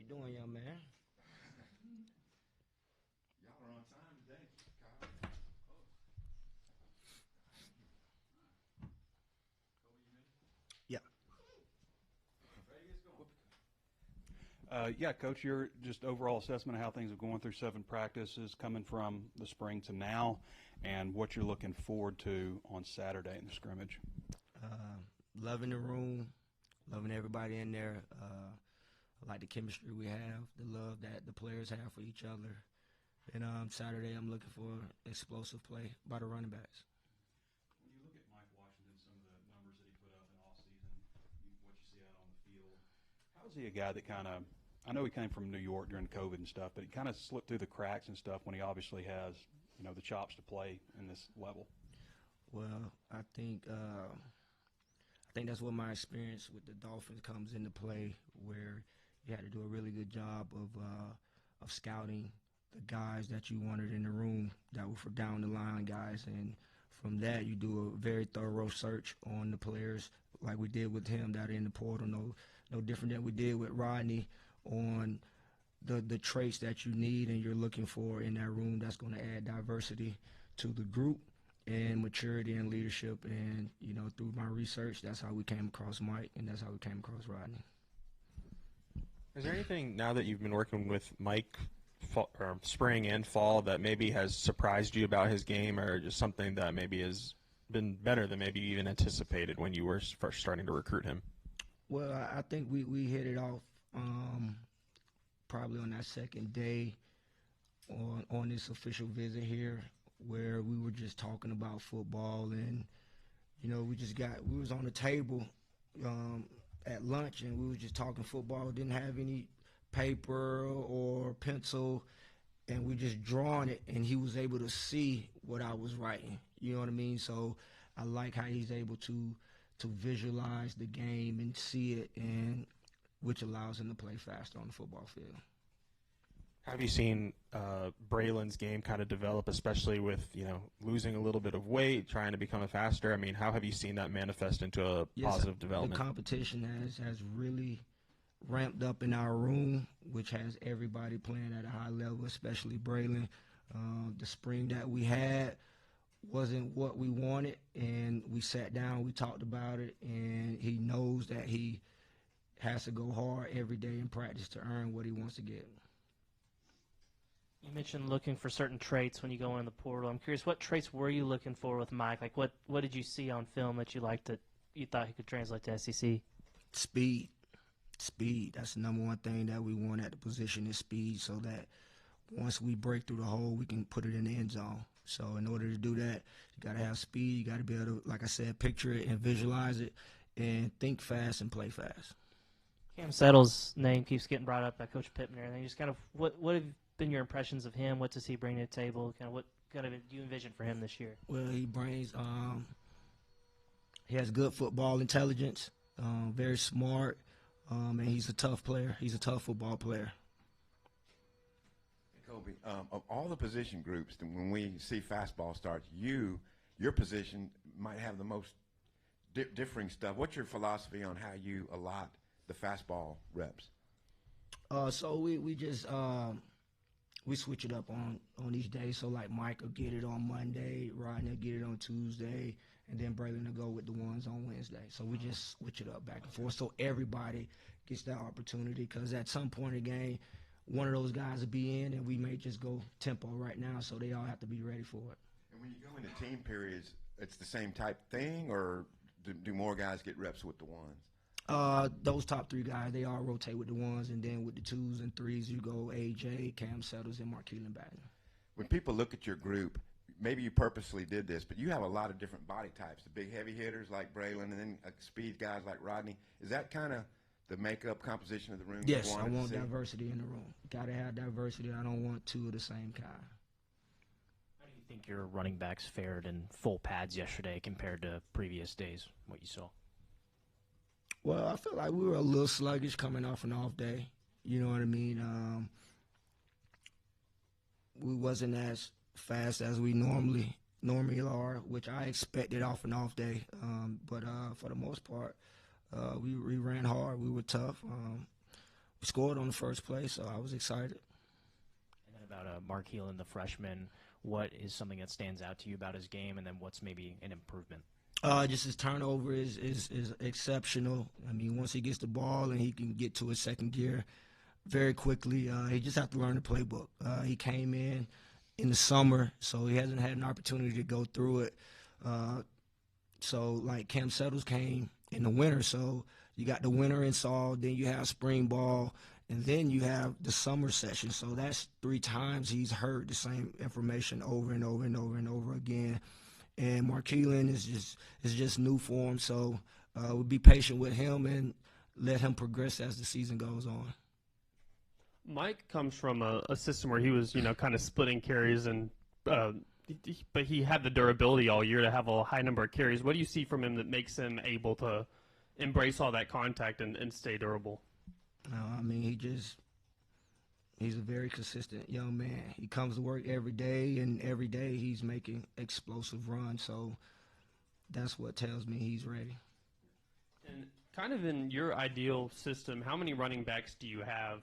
doing, young man? Y'all are on time today, Kyle. Kolby, you ready? Yeah. Ready, let's go. Yeah, Coach, your just overall assessment of how things have gone through 7 practices coming from the spring to now, and what you're looking forward to on Saturday in the scrimmage. Loving the room, loving everybody in there. I like the chemistry we have, the love that the players have for each other. And Saturday, I'm looking for explosive play by the running backs. When you look at Mike Washington, some of the numbers that he put up in offseason, what you see out on the field, how is he a guy that kind of, I know he came from New York during COVID and stuff, but he kind of slipped through the cracks and stuff when he obviously has, the chops to play in this level? Well, I think that's what my experience with the Dolphins comes into play, where you had to do a really good job of scouting the guys that you wanted in the room that were for down the line guys, and from that you do a very thorough search on the players, like we did with him that are in the portal. No different than we did with Rodney, on the traits that you need and you're looking for in that room that's going to add diversity to the group and maturity and leadership. And through my research, that's how we came across Mike, and that's how we came across Rodney. Is there anything, now that you've been working with Mike spring and fall, that maybe has surprised you about his game, or just something that maybe has been better than maybe you even anticipated when you were first starting to recruit him? Well, I think we hit it off probably on that second day on this official visit here, where we were just talking about football, and we was on the table at lunch, and we was just talking football. Didn't have any paper or pencil, and we just drawing it, and he was able to see what I was writing. You know what I mean? So I like how he's able to visualize the game and see it, and which allows him to play faster on the football field. Have you seen Brilan's game kind of develop, especially with losing a little bit of weight, trying to become a faster? I mean, how have you seen that manifest into a positive development? The competition has really ramped up in our room, which has everybody playing at a high level, especially Brilan. The spring that we had wasn't what we wanted, and we sat down, we talked about it, and he knows that he has to go hard every day in practice to earn what he wants to get. You mentioned looking for certain traits when you go in the portal. I'm curious, what traits were you looking for with Mike? Like, what did you see on film that you liked, that you thought he could translate to SEC? Speed. That's the number one thing that we want at the position, is speed, so that once we break through the hole, we can put it in the end zone. So in order to do that, you got to have speed. You got to be able to, like I said, picture it and visualize it, and think fast and play fast. Cam Settle's name keeps getting brought up by Coach Pittman and everything. Just kind of what have been your impressions of him? What does he bring to the table? Kind of what kind of do you envision for him this year? Well, he brings he has good football intelligence, very smart, and he's a tough player. He's a tough football player. Kolby, of all the position groups, when we see fastball starts, your position might have the most differing stuff. What's your philosophy on how you allot the fastball reps? So we just we switch it up on each day. So like Mike will get it on Monday, Rodney will get it on Tuesday, and then Brilan will go with the ones on Wednesday. So we just switch it up back and forth, so everybody gets that opportunity, because at some point in the game, one of those guys will be in, and we may just go tempo right now, so they all have to be ready for it. And when you go into team periods, it's the same type thing, or do more guys get reps with the ones? Those top 3 guys, they all rotate with the ones, and then with the 2s and 3s, you go AJ, Cam Settles, and Markeelan Batten. When people look at your group, maybe you purposely did this, but you have a lot of different body types, the big heavy hitters like Brilan, and then speed guys like Rodney. Is that kind of the makeup composition of the room? Yes, I want diversity in the room. Got to have diversity. I don't want 2 of the same kind. How do you think your running backs fared in full pads yesterday compared to previous days, what you saw? Well, I feel like we were a little sluggish coming off an off day. You know what I mean? We wasn't as fast as we normally are, which I expected off an off day. But for the most part, we ran hard. We were tough. scored on the first play, so I was excited. And then about Mark Heelan, the freshman, what is something that stands out to you about his game, and then what's maybe an improvement? Just his turnover is exceptional. I mean, once he gets the ball and he can get to his second gear very quickly, he just have to learn the playbook. He came in the summer, so he hasn't had an opportunity to go through it. So, like, Cam Settles came in the winter, so you got the winter install, then you have spring ball, and then you have the summer session. So that's 3 times he's heard the same information over and over and over and over again. And Mark Heelan is just new for him, so we'll be patient with him and let him progress as the season goes on. Mike comes from a system where he was, kind of splitting carries, and but he had the durability all year to have a high number of carries. What do you see from him that makes him able to embrace all that contact and stay durable? I mean, he's a very consistent young man. He comes to work every day, and every day he's making explosive runs. So that's what tells me he's ready. And kind of in your ideal system, how many running backs do you have,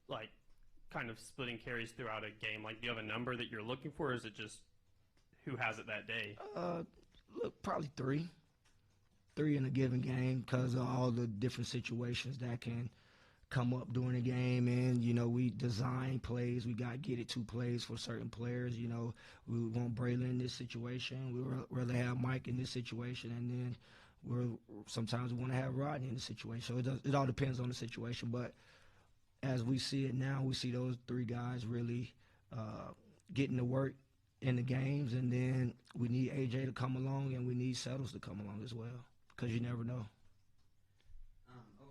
like, kind of splitting carries throughout a game? Like, do you have a number that you're looking for, or is it just who has it that day? Look, probably 3 in a given game because of all the different situations that can come up during the game. And, we design plays. We got to get it 2 plays for certain players. We want Brilan in this situation. We would rather have Mike in this situation. And then sometimes we want to have Rodney in the situation. So it all depends on the situation. But as we see it now, we see those 3 guys really getting to work in the games. And then we need AJ to come along, and we need Settles to come along as well, because you never know.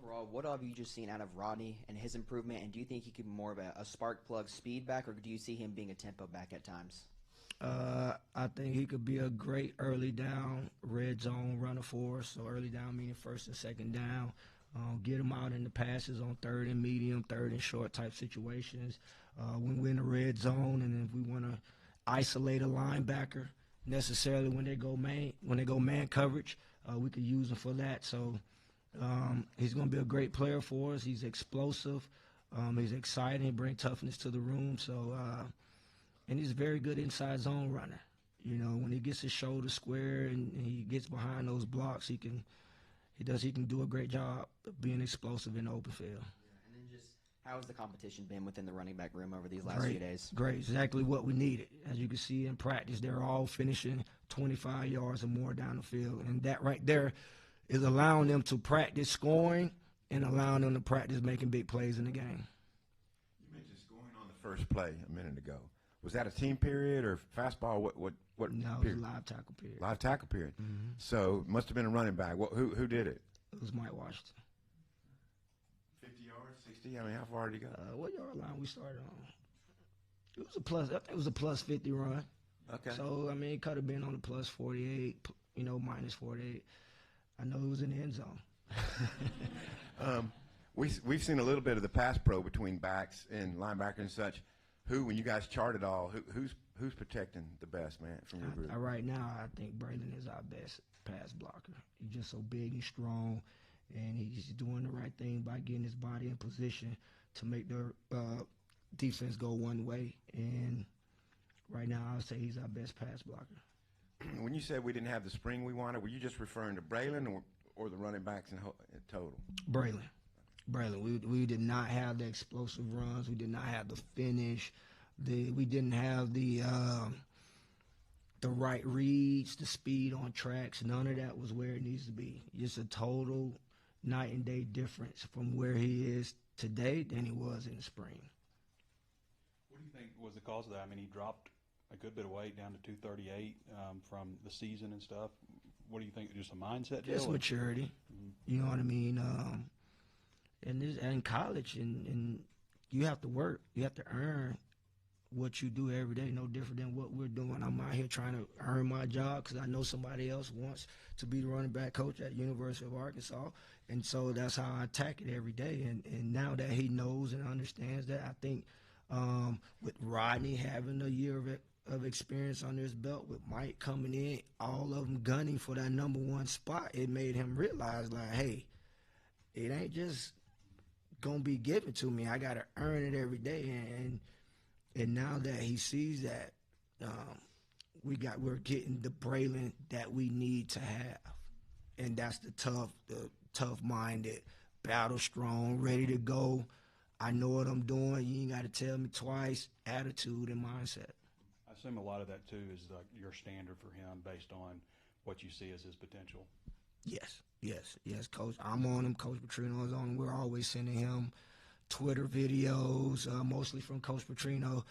Overall, what have you just seen out of Rodney and his improvement, and do you think he could be more of a spark plug speed back, or do you see him being a tempo back at times? I think he could be a great early down red zone runner for us. So early down meaning first and second down. Get him out in the passes on 3rd and medium, 3rd and short type situations. When we're in the red zone, and if we want to isolate a linebacker necessarily when they go man coverage, we could use him for that. So he's going to be a great player for us. He's explosive. He's exciting. He brings toughness to the room. So, and he's a very good inside zone runner. When he gets his shoulder square and he gets behind those blocks, he can do a great job of being explosive in the open field. And then just how has the competition been within the running back room over these last few days? Great, exactly what we needed. As you can see in practice, they're all finishing 25 yards or more down the field, and that right there is allowing them to practice scoring and allowing them to practice making big plays in the game. You mentioned scoring on the first play a minute ago. Was that a team period or fastball? What? No, it was a live tackle period. Live tackle period. Mm-hmm. So it must have been a running back. Who did it? It was Mike Washington. 50 yards, 60. I mean, how far did he go? What yard line we started on? It was a plus. I think it was a plus 50 run. Okay. So I mean, it could have been on the plus 48. Minus 48. I know it was in the end zone. We've seen a little bit of the pass pro between backs and linebacker and such. When you guys chart it all, who's protecting the best, man, from your group? Right now, I think Brilan is our best pass blocker. He's just so big and strong, and he's doing the right thing by getting his body in position to make the defense go one way. And right now, I would say he's our best pass blocker. When you said we didn't have the spring we wanted, were you just referring to Brilan or the running backs in total? Brilan. We did not have the explosive runs. We did not have the finish. We didn't have the right reads, the speed on tracks. None of that was where it needs to be. Just a total night and day difference from where he is today than he was in the spring. What do you think was the cause of that? I mean, he dropped a good bit of weight down to 238 from the season and stuff. What do you think? Just a mindset deal? Just maturity. Mm-hmm. You know what I mean? And in college, and you have to work. You have to earn what you do every day, no different than what we're doing. I'm out here trying to earn my job because I know somebody else wants to be the running back coach at the University of Arkansas. And so that's how I attack it every day. And now that he knows and understands that, I think with Rodney having a year of experience under his belt, with Mike coming in, all of them gunning for that number 1 spot, it made him realize, like, hey, it ain't just gonna be given to me. I gotta earn it every day, and now that he sees that, we're getting the Brilan that we need to have, and that's the tough-minded, battle strong, ready to go. I know what I'm doing. You ain't got to tell me twice. Attitude and mindset. I assume a lot of that too is like your standard for him based on what you see as his potential. Yes, Coach. I'm on him. Coach Petrino is on him. We're always sending him Twitter videos, mostly from Coach Petrino,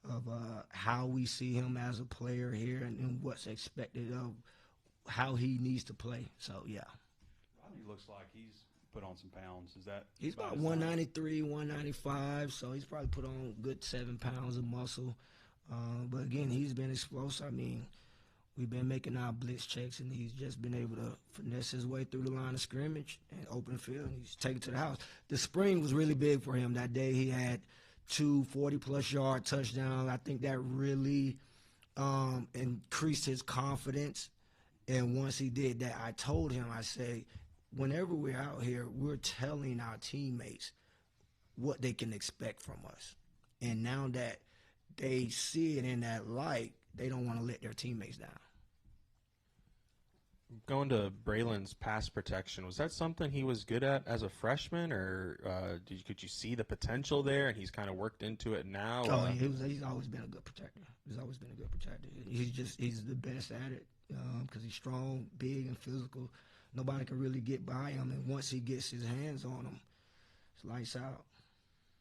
of how we see him as a player here and what's expected of how he needs to play. So, yeah. Rodney looks like he's put on some pounds. Is that He's about his size? 193, 195, so he's probably put on a good 7 pounds of muscle. But, again, he's been explosive. I mean, we've been making our blitz checks, and he's just been able to finesse his way through the line of scrimmage and open field, and he's taken to the house. The spring was really big for him. That day he had 2 40-plus yard touchdowns. I think that really increased his confidence. And once he did that, I told him, I said, whenever we're out here, we're telling our teammates what they can expect from us. And now that they see it in that light, they don't want to let their teammates down. Going to Braylon's pass protection, was that something he was good at as a freshman, or could you see the potential there and he's kind of worked into it now? Oh, he's always been a good protector. He's always been a good protector. He's the best at it because he's strong, big, and physical. Nobody can really get by him, and once he gets his hands on him, it's lights out.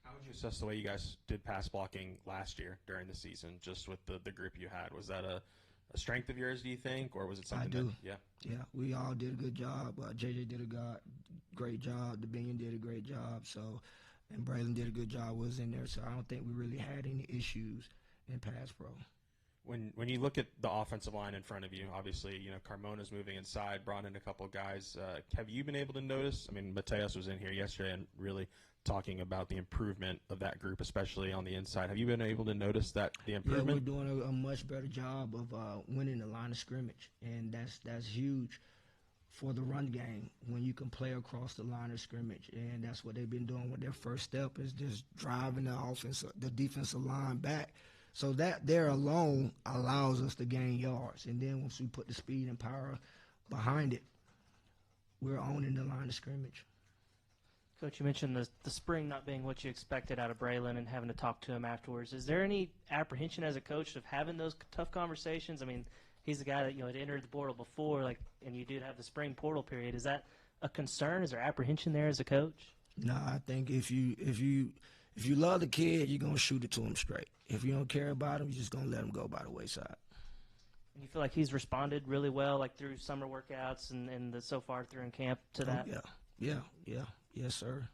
How would you assess the way you guys did pass blocking last year during the season, just with the group you had? Was that a strength of yours, do you think, or was it something? I do. Yeah, we all did a good job. JJ did a great job. DeBinion did a great job. So, and Brilan did a good job. Was in there. So I don't think we really had any issues in pass pro. When you look at the offensive line in front of you, obviously, Carmona's moving inside, brought in a couple of guys. Have you been able to notice? I mean, Mateos was in here yesterday and really talking about the improvement of that group, especially on the inside. Have you been able to notice that the improvement? Yeah, we're doing a much better job of winning the line of scrimmage, and that's huge for the run game when you can play across the line of scrimmage, and that's what they've been doing with their first step is just driving the defensive line back. So that there alone allows us to gain yards, and then once we put the speed and power behind it, we're owning the line of scrimmage. Coach, you mentioned the spring not being what you expected out of Brilan and having to talk to him afterwards. Is there any apprehension as a coach of having those tough conversations? I mean, he's the guy that had entered the portal before, and you did have the spring portal period. Is that a concern? Is there apprehension there as a coach? No, I think if you love the kid, you're gonna shoot it to him straight. If you don't care about him, you're just gonna let him go by the wayside. And you feel like he's responded really well, through summer workouts and so far through in camp to that? Yeah. Yes, sir.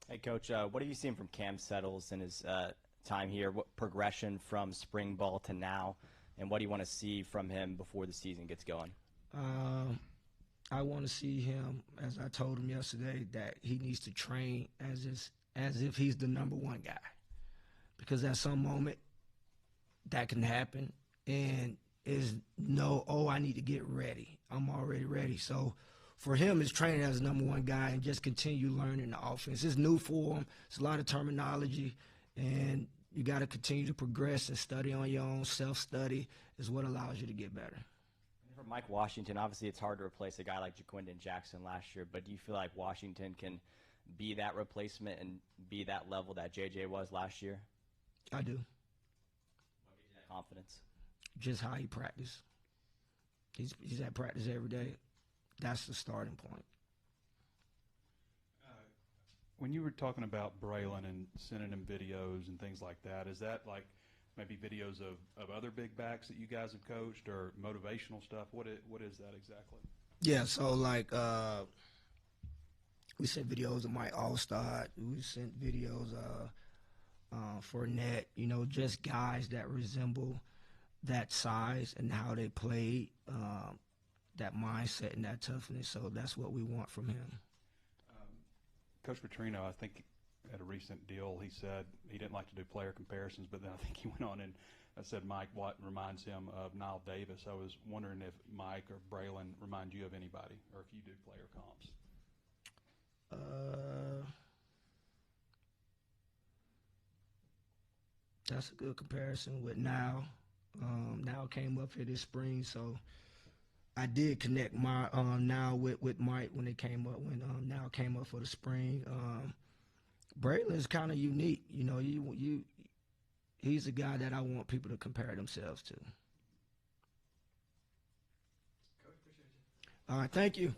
Hey, Coach, what have you seen from Cam Settles in his time here? What progression from spring ball to now, and what do you want to see from him before the season gets going? I want to see him, as I told him yesterday, that he needs to train as if he's the number one guy, because at some moment that can happen, and I need to get ready. I'm already ready. So for him, it's training as the number one guy and just continue learning the offense. It's new for him. It's a lot of terminology, and you got to continue to progress and study on your own. Self-study is what allows you to get better. For Mike Washington, obviously it's hard to replace a guy like Jaquindon Jackson last year, but do you feel like Washington can be that replacement and be that level that JJ was last year? I do. What gives you that confidence? Just how he practiced. He's at practice every day. That's the starting point. When you were talking about Brilan and sending him videos and things like that, is that like maybe videos of other big backs that you guys have coached or motivational stuff? What is that exactly? Yeah, so we sent videos of Mike Allstott. We sent videos for Net, just guys that resemble that size and how they played, that mindset and that toughness. So that's what we want from him. Coach Petrino, I think at a recent deal, he said he didn't like to do player comparisons, but then I think he went on and said Mike Watt reminds him of Nile Davis. I was wondering if Mike or Brilan remind you of anybody, or if you do player comps. That's a good comparison with Now. Now came up here this spring, so I did connect my Now with Mike when it came up, when Now came up for the spring. Braylon's kind of unique. You know, he's a guy that I want people to compare themselves to. Coach, appreciate you. All right, thank you.